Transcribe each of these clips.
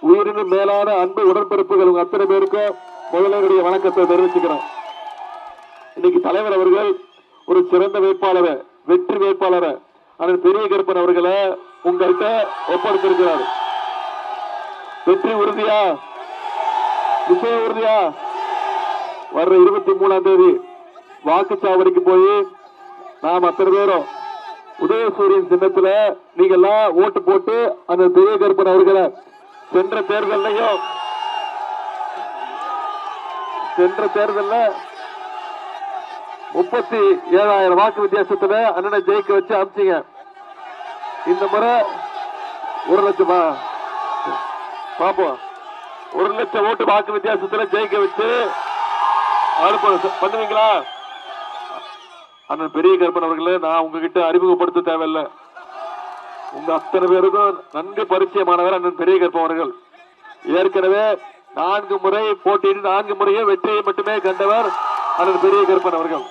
உயிரினும் மேலான அன்பு உடன்பிறப்புகள் உங்க அத்தனை பேருக்கும் முதல்வருடைய வணக்கத்தை தெரிவிச்சுக்கிறேன். இன்னைக்கு தலைவர் அவர்கள் ஒரு சிறந்த வேட்பாளரை, வெற்றி வேட்பாளரை அண்ணன் பெரிய கருப்பன் அவர்களை உங்கள்கிட்ட ஒப்படைத்திருக்கிறார். வெற்றி உறுதியா? நிச்சயம் உறுதியா? வர்ற 23ஆம் தேதி வாக்குச்சாவடிக்கு போய் நாம் அத்தனை பேரும் உதயசூரியன் சின்னத்துல நீங்க எல்லாம் ஓட்டு போட்டு அந்த பெரிய கருப்பன் அவர்களை சென்ற தேர்தல் 37,000 வாக்கு வித்தியாசத்துல அண்ணனை ஜெயிக்க வச்சு அமிச்சிங்க. இந்த முறை 1 லட்சமா பாப்போம், 1 லட்சம் ஓட்டு வாக்கு வித்தியாசத்துல ஜெயிக்க வச்சு பண்ணுவீங்களா? அண்ணன் பெரிய கருப்பன் அவர்களே, நான் உங்ககிட்ட அறிமுகப்படுத்த தேவையில்லை. உங்க அத்தனை பேருக்கும் நன்கு பரிச்சயமானவர் அண்ணன் பெரிய கருப்பன் அவர்கள். ஏற்கனவே 4 முறை போட்டியிட்டு 4 முறையும் வெற்றியை மட்டுமே கண்டவர் அண்ணன் பெரிய கருப்பன் அவர்கள்.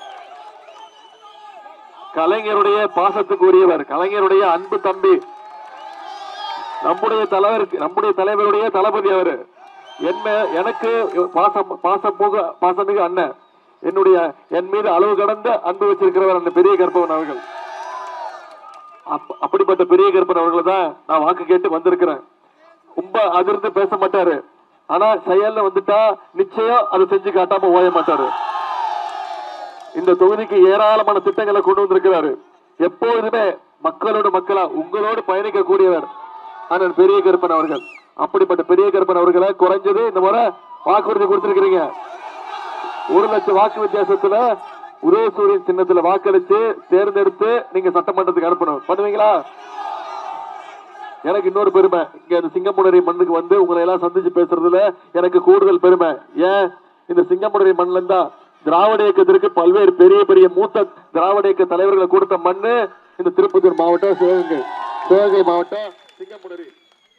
கலைஞருடைய பாசத்துக்கு உரியவர், கலைஞருடைய அன்பு தம்பி, நம்முடைய தலைவருடைய தளபதி அவரு. எனக்கு பாசமிகு அண்ணன், என் மீது அளவு கடந்த அன்பு வச்சிருக்கிறவர் அந்த பெரிய கருப்பன் அவர்கள். அப்படிப்பட்ட பெரிய கருப்பன் அவர்கள் தான் நான் வாக்கு கேட்டு வந்திருக்கிறேன். ரொம்ப அதிர்ந்து பேச மாட்டாரு, ஆனா செயல்ல வந்துட்டா நிச்சயம் அதை செஞ்சு காட்டாம ஓய மாட்டாரு. இந்த தொகுதிக்கு ஏராளமான திட்டங்களை கொண்டு வந்திருக்கிறாரு. எப்போதுமே மக்களோடு மக்களா உங்களோடு பயணிக்க கூடியவர் அண்ணன் பெரிய கருப்பன் அவர்கள். அப்படிப்பட்ட பெரிய கருப்பன் அவர்களை குறைஞ்சது இந்த முறை வாக்குறுதி கொடுத்திருக்கிறீங்க. 1 லட்சம் வாக்கு வித்தியாசத்துல உதயசூரியன் சின்னத்துல வாக்களிச்சு தேர்ந்தெடுத்து நீங்க சட்டமன்றத்துக்கு அனுப்பணும். பண்ணுவீங்களா? எனக்கு இன்னொரு பெருமை, இங்க அந்த சிங்கமுனரி மண்ணுக்கு வந்து உங்களை எல்லாம் சந்திச்சு பேசுறதுல எனக்கு கூடுதல் பெருமை. ஏன், இந்த சிங்கமுனரி மண்ணுல இருந்தா திராவிட இயக்கத்திற்கு பல்வேறு பெரிய பெரிய மூத்த திராவிட இயக்க தலைவர்களை கொடுத்த மண்ணு இந்த திருப்பத்தூர் மாவட்டம், சிவகங்கை மாவட்டம், சிங்கமுனரி.